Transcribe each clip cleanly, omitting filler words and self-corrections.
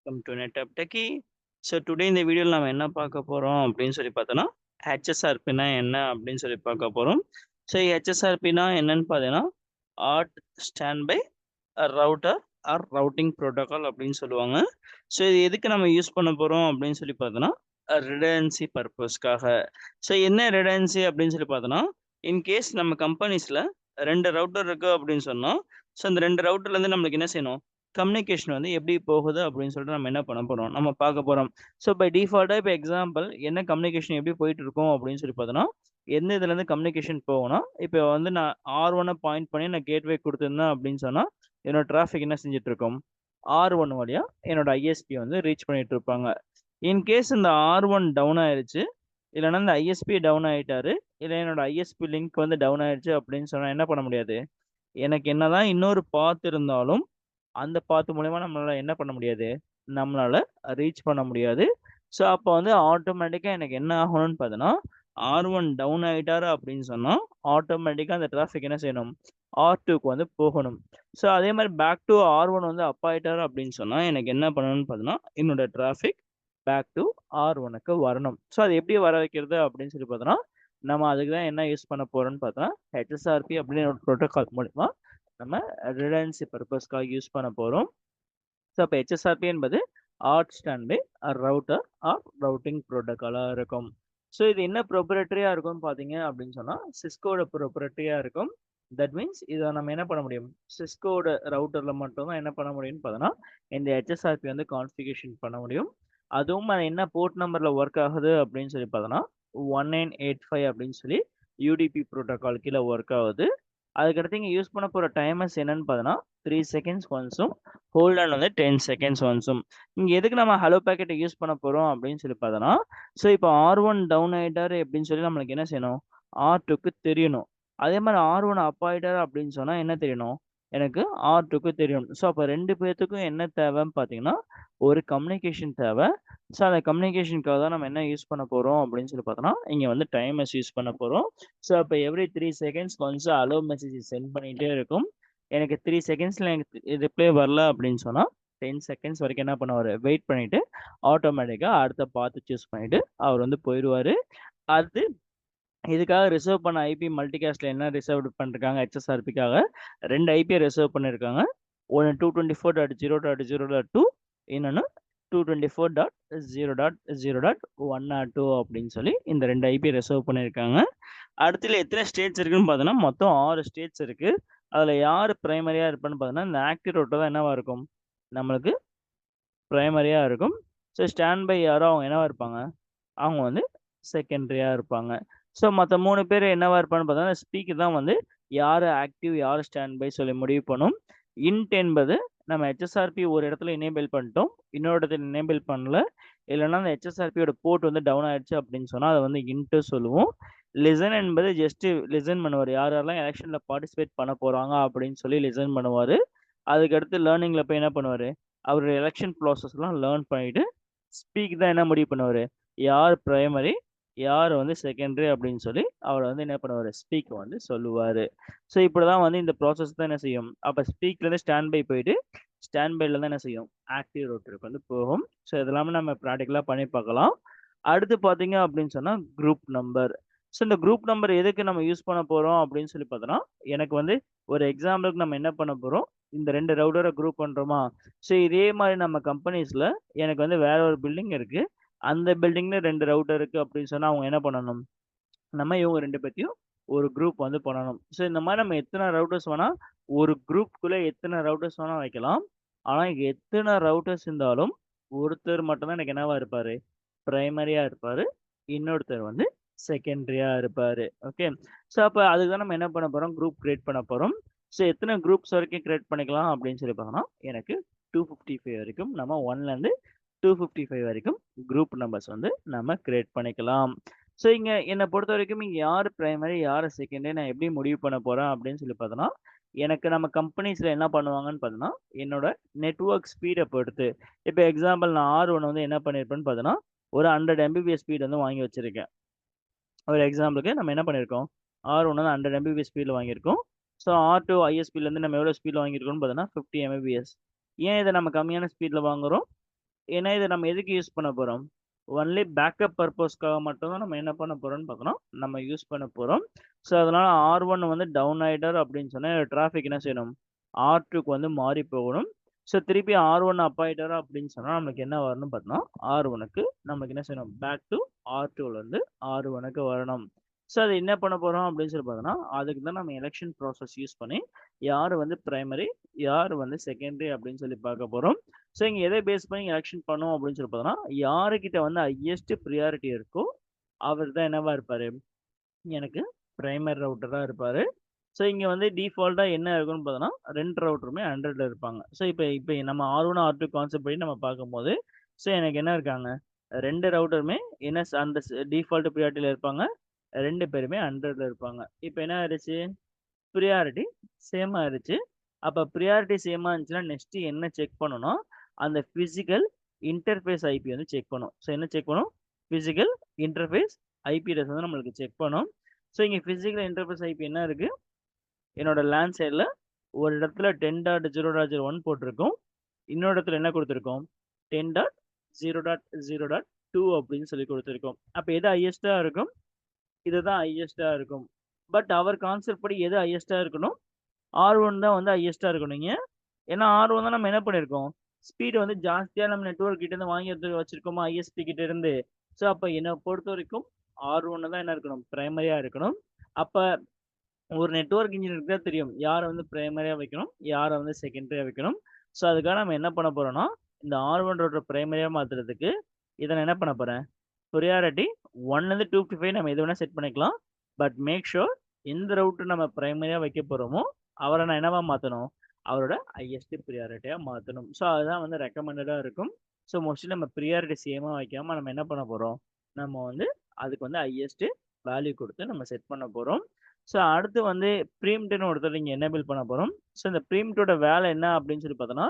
Welcome to நெட்டப் டெக்கி. So today இந்த வீடியோவில் நம்ம என்ன பார்க்க போகிறோம் அப்படின்னு சொல்லி பார்த்தோன்னா ஹெச்எஸ்ஆர்பினா என்ன அப்படின்னு சொல்லி பார்க்க போகிறோம். ஸோ ஹெச்எஸ்ஆர்பினா என்னன்னு பார்த்தீங்கன்னா hot standby router or routing protocol அப்படின்னு சொல்லுவாங்க. ஸோ இது எதுக்கு நம்ம யூஸ் பண்ண போகிறோம் அப்படின்னு சொல்லி பார்த்தோன்னா ரிடன்சி பர்பஸ்க்காக. ஸோ என்ன ரிடன்சி அப்படின்னு சொல்லி பார்த்தோன்னா இன்கேஸ் நம்ம கம்பெனிஸில் 2 ரவுட்டர் இருக்குது அப்படின்னு சொன்னோம். ஸோ அந்த 2 ரவுட்டர்லேருந்து நம்மளுக்கு என்ன செய்யணும், கம்யூனிகேஷன் வந்து எப்படி போகுது அப்படின்னு சொல்லிட்டு நம்ம என்ன பண்ண போறோம், நம்ம பார்க்க போறோம். ஸோ பை டிஃபால்ட்டா இப்போ எக்ஸாம்பிள் என்ன கம்யூனிகேஷன் எப்படி போயிட்டு இருக்கும் அப்படின்னு சொல்லி பார்த்தோன்னா, எந்த இதுலேருந்து கம்யூனிகேஷன் போகும்னா, இப்போ வந்து நான் R1 பாயிண்ட் பண்ணி நான் கேட்வே குடுத்திருந்தேன் அப்படின்னு சொன்னா, என்னோட டிராஃபிக் என்ன செஞ்சுட்டு இருக்கும்? R1 வழியா என்னோட ISP வந்து ரீச் பண்ணிட்டு இருப்பாங்க. இன்கேஸ் இந்த R1 டவுன் ஆயிருச்சு, இல்லன்னா இந்த ISP டவுன் ஆயிட்டாரு, இல்ல என்னோட ISP லிங்க் வந்து டவுன் ஆயிருச்சு அப்படின்னு சொன்னா என்ன பண்ண முடியாது? எனக்கு என்னதான் இன்னொரு பாத் இருந்தாலும் அந்த பாத் மூலியமா நம்மளால என்ன பண்ண முடியாது? நம்மளால ரீச் பண்ண முடியாது. ஸோ, அப்ப வந்து ஆட்டோமேட்டிக்கா எனக்கு என்ன ஆகணும்னு பார்த்தீங்கன்னா, R1 டவுன் ஆயிட்டாரு அப்படின்னு சொன்னா, ஆட்டோமேட்டிக்கா அந்த டிராஃபிக் என்ன செய்யணும்? R2க்கு வந்து போகணும். ஸோ, அதே மாரி பேக் டூ R1 வந்து அப் ஆயிட்டாரு அப்படின்னு சொன்னா, எனக்கு என்ன பண்ணணும்னு பார்த்தீங்கன்னா, என்னோட டிராஃபிக் பேக் டூ R1க்கு வரணும். ஸோ, அது எப்படி வர வைக்கிறது அப்படின்னு சொல்லி பார்த்தோம்னா, நம்ம அதுக்கு தான் என்ன யூஸ் பண்ண போறோம்னு பார்த்தோம்னா, HSRP அப்படின்னு ஒரு புரோட்டோகால் மூலியமா நம்ம ரிடன்டன்சி பர்ப்பஸ்க்காக யூஸ் பண்ண போறோம். ஸோ, அப்ப HSRP என்பது hot standby router or routing புரோட்டோகாலா இருக்கும். ஸோ, இது என்ன ப்ரொப்ரைட்டரியா இருக்கும்னு பார்த்தீங்க அப்படின்னு சொன்னா, சிஸ்கோட ப்ரொப்ரைட்டரியா இருக்கும். தட் மீன்ஸ் இத நம்ம என்ன பண்ண முடியும்? சிஸ்கோட ரவுட்டர்ல மட்டும் தான் என்ன பண்ண முடியும்னு பார்த்தோம்னா, இந்த HSRP வந்து கான்ஃபிகரேஷன் பண்ண முடியும். அதுவும் அது என்ன போர்ட் நம்பர்ல ஒர்க் ஆகுது அப்படின்னு சொல்லி பார்த்தோம்னா, 1985 அப்படின்னு சொல்லி UDP புரோட்டோகால் கீழ ஒர்க் ஆகுது. அதுக்கடுத்து இங்க யூஸ் பண்ண போற டைமர்ஸ் என்னன்னு பார்த்தோம்னா, 3 செகண்ட்ஸ் ஒன்ஸும், ஹோல்ட் ஆன் வந்து 10 செகண்ட்ஸ் ஒன்ஸும். இங்க எதுக்கு நம்ம ஹலோ பாக்கெட்ட யூஸ் பண்ண போறோம் அப்படின்னு சொல்லி பார்த்தோம்னா, ஸோ இப்போ R1 டவுன் ஆயிட்டாரு அப்படின்னு சொல்லி நம்மளுக்கு என்ன செய்யணும்? R2க்கு தெரியணும். அதே மாரி R1 அப் ஆயிட்டாரு அப்படின்னு சொன்னா என்ன தெரியணும்? எனக்கு R2க்கு தெரியணும். ஸோ அப்ப 2 பேத்துக்கும் என்ன தேவைன்னு பார்த்தீங்கன்னா, ஒரு கம்யூனிகேஷன் தேவை. ஸோ அந்த கம்யூனிகேஷனுக்காக தான் நம்ம என்ன யூஸ் பண்ண போறோம் அப்படின்னு சொல்லி பார்த்தோம்னா, இங்க வந்து டைமர்ஸ் யூஸ் பண்ண போறோம். ஸோ அப்ப every 3 seconds once hello message sent பண்ணிட்டே இருக்கும். எனக்கு 3 செகண்ட்ஸ்ல எனக்கு ரிப்ளை வரல அப்படின்னு சொன்னா, 10 செகண்ட்ஸ் வரைக்கும் என்ன பண்ணுவாரு, வெயிட் பண்ணிட்டு ஆட்டோமேட்டிக்கா அடுத்த பாத் சூஸ் பண்ணிட்டு அவர் வந்து போயிருவாரு. அது இதுக்காக ரிசர்வ் பண்ண ஐபி மல்டிகாஸ்ட்ல என்ன ரிசர்வ் பண்ணிருக்காங்க HSRPக்காக 2 ஐபிய ரிசர்வ் பண்ணியிருக்காங்க. ஒண்ணு 224.0.0.2 இன்னொன்னு 224.0.0.102 அப்படின்னு சொல்லி இந்த 2 ஐபி ரிசர்வ் பண்ணியிருக்காங்க. அடுத்துல எத்தன ஸ்டேட்ஸ் இருக்குன்னு பார்த்தோம்னா, மொத்தம் 6 ஸ்டேட்ஸ் இருக்கு. அதுல யாரு பிரைமரியா இருப்பான்னு பார்த்தோம்னா, இந்த ஆக்டிவ் ரூட்டர் தான் என்னவா இருக்கும்? நம்மளுக்கு பிரைமரியா இருக்கும். ஸோ ஸ்டாண்ட் பை யாரோ அவங்க என்னவா இருப்பாங்க? அவங்க வந்து செகண்டரியா இருப்பாங்க. ஸோ மத்த 3 பேர் என்னவா இருப்பான்னு பார்த்தோம்னா, ஸ்பீக்கர் தான் வந்து யாரு ஆக்டிவ், யாரு ஸ்டாண்ட் பை சொல்லி முடிவு பண்ணும். இன்ட் என்பது நம்ம HSRP ஒரு இடத்துல எனேபிள் பண்ணிட்டோம். இன்னொரு இடத்துல எனேபிள் பண்ணல. இல்லன்னா அந்த HSRPயோட போர்ட் வந்து டவுன் ஆயிடுச்சு அப்படின்னு சொன்னா, அத வந்து இன்ட்டு சொல்லுவோம். லிசன் என்பது ஜஸ்ட் லிசன் பண்ணுவாரு. யார் யாரெல்லாம் எலக்ஷன்ல பார்ட்டிசிபேட் பண்ண போறாங்க அப்படின்னு சொல்லி லிசன் பண்ணுவாரு. அதுக்கடுத்து லேர்னிங்ல போய் என்ன பண்ணுவாரு? அவரு எலக்ஷன் ப்ராசஸ்லாம் லேர்ன் பண்ணிட்டு, ஸ்பீக் தான் என்ன முடிவு பண்ணுவாரு? யார் பிரைமரி, யார் வந்து செகண்டரி அப்படின்னு சொல்லி அவர வந்து என்ன பண்ணுவாரு? ஸ்பீக் வந்து சொல்லுவாரு. ஸோ இப்படிதான் வந்து இந்த ப்ராசஸ் தான் என்ன செய்யும்? அப்ப ஸ்பீக்லேருந்து ஸ்டாண்ட் பை போயிட்டு, ஸ்டாண்ட் பைல தான் என்ன செய்யும்? ஆக்டிவ் ரூட்டருக்கு வந்து போகும். ஸோ இதெல்லாமே நம்ம பிராக்டிகலா பண்ணி பார்க்கலாம். அடுத்து பார்த்தீங்க அப்படின்னு சொன்னா, குரூப் நம்பர். ஸோ இந்த குரூப் நம்பர் எதுக்கு நம்ம யூஸ் பண்ண போறோம் அப்படின்னு சொல்லி பார்த்தோம்னா, எனக்கு வந்து ஒரு எக்ஸாம்பிளுக்கு நம்ம என்ன பண்ண போறோம்? இந்த 2 ரவுட்டர குரூப் பண்றோமா? ஸோ இதே மாரி நம்ம கம்பெனிஸ்ல எனக்கு வந்து வேற ஒரு பில்டிங் இருக்கு. அந்த பில்டிங்ல 2 ரவுட்டர் இருக்கு அப்படின்னு சொன்னா, அவங்க என்ன பண்ணணும்? நம்ம இவங்க 2 பேத்தையும் ஒரு குரூப் வந்து பண்ணணும். ஸோ இந்த மாரி நம்ம எத்தன ரவுட்டர்ஸ் வேணா ஒரு குரூப்க்குள்ள எத்தன ரவுட்டர்ஸ் வேணா வைக்கலாம். ஆனா எத்தன ரவுட்டர்ஸ் இருந்தாலும், ஒருத்தர் மட்டும் தான் எனக்கு என்னவா இருப்பாரு? பிரைமரியா இருப்பாரு. இன்னொருத்தர் வந்து செகண்டரியா இருப்பாரு. ஓகே. ஸோ அப்ப அதுக்கு தான் நம்ம என்ன பண்ண போறோம்? குரூப் கிரியேட் பண்ண போறோம். ஸோ எத்தன குரூப்ஸ் வரைக்கும் கிரியேட் பண்ணிக்கலாம் அப்படின்னு சொல்லி பார்த்தோம்னா, எனக்கு 255 வரைக்கும் நம்ம 1லேருந்து 255 வரைக்கும் குரூப் நம்பர்ஸ் வந்து நம்ம கிரியேட் பண்ணிக்கலாம். ஸோ இங்க என்ன பொறுத்தவரைக்கும் இங்க யாரு பிரைமரி, யாரு செகண்டரி நான் எப்படி முடிவு பண்ண போறேன் அப்படின்னு சொல்லி பார்த்தோம்னா, எனக்கு நம்ம கம்பெனிஸ்ல என்ன பண்ணுவாங்கன்னு பார்த்தோம்னா, என்னோட நெட்வொர்க் ஸ்பீட பொறுத்து. இப்ப எக்ஸாம்பிள் நான் R1 வந்து என்ன பண்ணியிருப்பேன்னு பார்த்தோம்னா, ஒரு 100 MBPS ஸ்பீட் வந்து வாங்கி வச்சிருக்கேன். ஒரு எக்ஸாம்பிளுக்கு நம்ம என்ன பண்ணியிருக்கோம்? R1 வந்து 100 MBPS ஸ்பீட்ல வாங்கியிருக்கோம். ஸோ R2 ISPலேருந்து நம்ம எவ்வளோ ஸ்பீட்ல வாங்கியிருக்கோம்னு பார்த்தோம்னா, 50 MBPS. ஏன் இத நம்ம கம்மியான ஸ்பீட்ல வாங்குறோம்? ஏன்னா இதை நம்ம எதுக்கு யூஸ் பண்ண போகிறோம்? ஒன்லி பேக்கப் பர்பஸ்க்காக மட்டும் தான் நம்ம என்ன பண்ண போகிறோம்னு பார்க்கணும், நம்ம யூஸ் பண்ண போகிறோம். ஸோ அதனால் R1 வந்து டவுன் ஆகிட்டார் அப்படின்னு சொன்னால் டிராஃபிக் என்ன செய்யணும், R2க்கு வந்து மாறி போகணும். ஸோ திருப்பி R1 அப் ஆகிட்டார் அப்படின்னு சொன்னால் நமக்கு என்ன வரணும்னு பார்த்தோம்னா R1க்கு நமக்கு என்ன செய்யணும், பேக் டு R2லேருந்து R1க்கு வரணும். ஸோ அது என்ன பண்ண போகிறோம் அப்படின்னு சொல்லி பார்த்தோம்னா அதுக்கு தான் நம்ம எலெக்ஷன் ப்ராசஸ் யூஸ் பண்ணி யார் வந்து பிரைமரி யார் வந்து செகண்டரி அப்படின்னு சொல்லி பார்க்க போகிறோம். ஸோ இங்கே எதை பேஸ் பண்ணி எலெக்ஷன் பண்ணோம் அப்படின்னு சொல்லி பார்த்தோம்னா யாருக்கிட்ட வந்து ஹையஸ்ட் ப்ரியாரிட்டி இருக்கோ அவர் தான் என்னவா இருப்பார், எனக்கு பிரைமரி ரவுட்டராக இருப்பார். ஸோ இங்கே வந்து டிஃபால்ட்டாக என்ன இருக்குன்னு பார்த்தோன்னா 2 ரவுட்டருமே 100ல் இருப்பாங்க. ஸோ இப்போ நம்ம R1 R2 கான்செப்ட் படி நம்ம பார்க்கும்போது ஸோ எனக்கு என்ன இருக்காங்க, 2 ரவுட்டருமே என்ன அந்த டிஃபால்ட் ப்ரியாரிட்டியில் இருப்பாங்க, 2 பேருமே 100ல் இருப்பாங்க. இப்போ என்ன ஆயிடுச்சு, ப்ரியாரிட்டி சேம் ஆயிருச்சு. அப்போ ப்ரியாரிட்டி சேமாக இருந்துச்சுன்னா நெக்ஸ்ட்டு என்ன செக் பண்ணணும், அந்த ஃபிசிக்கல் இன்டர்ஃபேஸ் ஐபி வந்து செக் பண்ணும். ஸோ என்ன செக் பண்ணும், ஃபிசிக்கல் இன்டர்ஃபேஸ் ஐபி அட்ரஸ் வந்து நம்மளுக்கு செக் பண்ணும். ஸோ இங்கே ஃபிசிக்கல் இன்டர்ஃபேஸ் ஐபி என்ன இருக்குது, என்னோட லேண்ட் சைடில் ஒரு இடத்துல 10.0.01 போட்டிருக்கோம், இன்னொரு இடத்துல என்ன கொடுத்துருக்கோம், 10.0.0.2 அப்படின்னு சொல்லி கொடுத்துருக்கோம். அப்போ எது ஹையஸ்ட்டாக இருக்கும், இதுதான் ஹையஸ்ட்டாக இருக்கும். பட் அவர் கான்செப்ட் படி எது ஹையஸ்ட்டாக இருக்கணும், R1 தான் வந்து ஹையஸ்ட்டாக இருக்கணுங்க. ஏன்னா R1 தான் நம்ம என்ன பண்ணியிருக்கோம், ஸ்பீடு வந்து ஜாஸ்தியாக நம்ம நெட்வொர்க் கிட்டேருந்து வாங்கி எடுத்து வச்சுருக்கோமா ஐஎஸ்பி கிட்டேருந்து. ஸோ அப்போ என்னை பொறுத்த வரைக்கும் R1 தான் என்ன இருக்கணும், பிரைமரியாக இருக்கணும். அப்போ ஒரு நெட்வொர்க் இன்ஜினியருக்கு தான் தெரியும் யாரை வந்து பிரைமரியாக வைக்கணும், யாரை வந்து செகண்டரியாக வைக்கணும். ஸோ அதுக்காக நம்ம என்ன பண்ண போகிறோம்னா இந்த R1 ரவுட்டர் பிரைமரியாக மாற்றுறதுக்கு இதை நான் என்ன பண்ண போகிறேன், ப்ரியாரிட்டி 1லேருந்து 255 நம்ம எது வேணால் செட் பண்ணிக்கலாம். பட் மேக் ஷூர் எந்த ரவுட்டர் நம்ம பிரைமரியாக வைக்க போகிறோமோ அவரை நான் என்னவா மாற்றணும், அவரோட ஹையஸ்ட் ப்ரியாரிட்டியாக மாற்றணும். ஸோ அதுதான் வந்து ரெக்கமெண்டடாக இருக்கும். ஸோ மோஸ்ட்லி நம்ம ப்ரியாரிட்டி சேமாக வைக்காமல் நம்ம என்ன பண்ண போகிறோம், நம்ம வந்து அதுக்கு வந்து ஹையஸ்ட் வேல்யூ கொடுத்து நம்ம செட் பண்ண போகிறோம். ஸோ அடுத்து வந்து ப்ரீம்ப்ட்னு ஒருத்தர் இங்கே எனேபிள் பண்ண போகிறோம். ஸோ இந்த ப்ரீம்ப்டோட வேலை என்ன அப்படின்னு சொல்லி பார்த்தோன்னா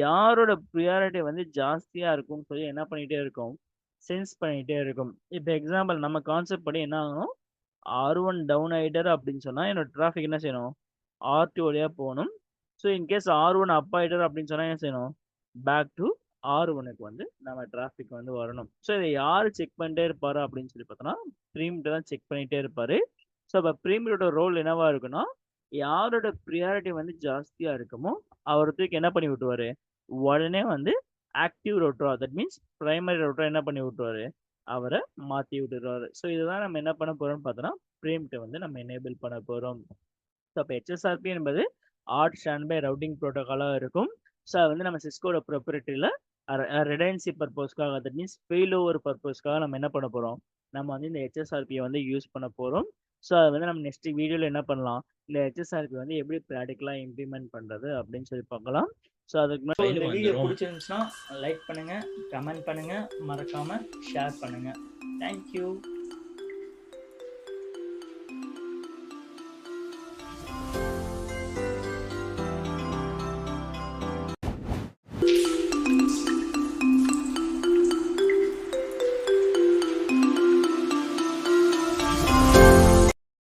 யாரோட ப்ரியாரிட்டி வந்து ஜாஸ்தியாக இருக்கும்னு சொல்லி என்ன பண்ணிகிட்டே இருக்கும், சென்ஸ் பண்ணிகிட்டே இருக்கும். இப்போ எக்ஸாம்பிள் நம்ம கான்செப்ட் படி என்ன ஆகணும், R1 டவுன் ஆகிட்டார் அப்படின்னு சொன்னால் என்னோட டிராஃபிக் என்ன செய்யணும், R2 வழியாக போகணும். ஸோ இன்கேஸ் R1 அப் ஆகிட்டார் அப்படின்னு சொன்னால் என்ன செய்யணும், பேக் டு R1க்கு வந்து நம்ம டிராஃபிக் வந்து வரணும். ஸோ இதை யார் செக் பண்ணிட்டே இருப்பார் அப்படின்னு சொல்லி பார்த்தோன்னா ப்ரீம்ப்ட் தான் செக் பண்ணிகிட்டே இருப்பார். ஸோ இப்போ ப்ரீம்ப்டோட ரோல் என்னவா இருக்குன்னா யாரோட ப்ரியாரிட்டி வந்து ஜாஸ்தியாக இருக்குமோ அவர் தூக்கி என்ன பண்ணி விட்டுவார், உடனே வந்து ஆக்டிவ் ரவுட்டரா தட் மீன்ஸ் பிரைமரி ரவுட்டரா என்ன பண்ணி விட்டுருவாரு, அவரை மாற்றி விட்டுருவாரு. ஸோ இதுதான் நம்ம என்ன பண்ண போகிறோம்னு பார்த்தோன்னா ப்ரீம்ப்டை வந்து நம்ம எனேபிள் பண்ண போகிறோம். ஸோ அப்போ HSRP என்பது ஹாட் ஸ்டாண்ட்பை ரவுட்டிங் ப்ரோட்டோக்காலாக இருக்கும். ஸோ அது வந்து நம்ம சிஸ்கோட ப்ரொப்ரேட்டரியில் ரிடன்சி பர்பஸ்க்காக தட் மீன்ஸ் ஃபெயில் ஓவர் பர்பஸ்க்காக நம்ம என்ன பண்ண போகிறோம், நம்ம வந்து இந்த HSRPயை வந்து யூஸ் பண்ண போகிறோம். ஸோ அதை வந்து நம்ம நெக்ஸ்ட் வீடியோவில் என்ன பண்ணலாம், இந்த HSRP வந்து எப்படி ப்ராக்டிக்கலாக இம்ப்ளிமெண்ட் பண்ணுறது அப்படின்னு சொல்லி பார்க்கலாம். ஸோ அதுக்கு முன்னாடி இந்த வீடியோ பிடிச்சிருந்துச்சுன்னா லைக் பண்ணுங்கள், கமெண்ட் பண்ணுங்கள், மறக்காமல் ஷேர் பண்ணுங்கள். தேங்க்யூ.